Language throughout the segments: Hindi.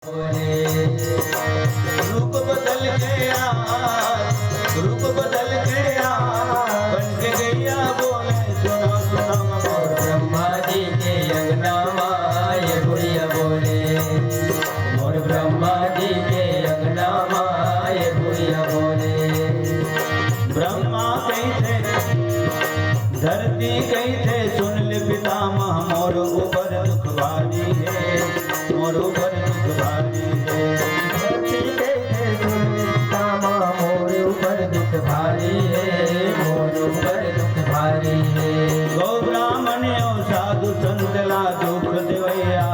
रूप बदल गया, रूप बदल गया, बन के गैया बोले सुना सुना मोर ब्रह्मा जी के अंगना माए बुढ़िया बोले, मोर ब्रह्मा जी के अंगना माए बुढ़िया बोले। ब्रह्मा कहीं थे धरती कहीं थे, सुन ले पितामह मोर ऊपर दुख भारी है, मोर ऊपर दुख भारी है। धरती कहीं थे सुन ले पितामह मोर ऊपर दुख भारी है, मोर ऊपर दुख भारी है। गौ ब्राह्मण और साधु संतला दुख देवैया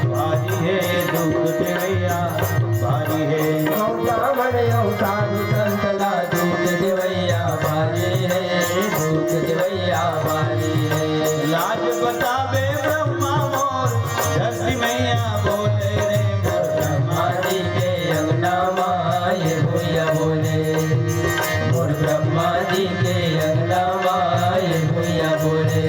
भारी है, दुख देवैया भारी है। गौ ब्राह्मण और साधु संतला दुख देवैया भारी है, दुख देवैया भारी है। लाज बतावे ब्रह्मा मोर धरती मैया बोले रे मोर ब्रह्मा जी के अंगना माए भूया बोले, मोर ब्रह्मा जी के अंगना माए भूया बोले।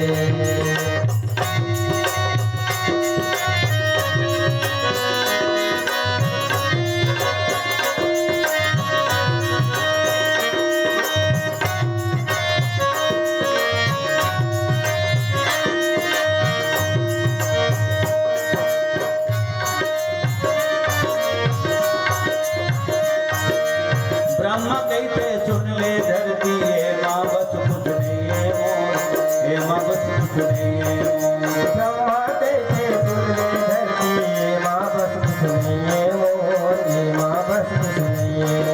ब्रह्मा कहते सुन ले धरती है माँ बस कुछ नहीं है मोर, हे माँ बस कुछ नहीं है मोर। ब्रह्मा कहते सुन ले धरती ये माँ बस कुछ नहीं है मोर, ये माँ बस कुछ नहीं है।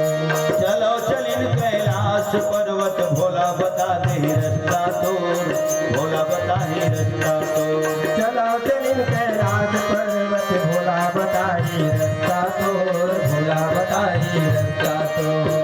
चलो चलिन कैलाश पर्वत भोला बता दे रास्ता तोर, भोला बता ही रास्ता तोर। चलो चलिन कैलाश पर्वत भोला बताई रास्ता तोर, भोला बताई रास्ता तोर।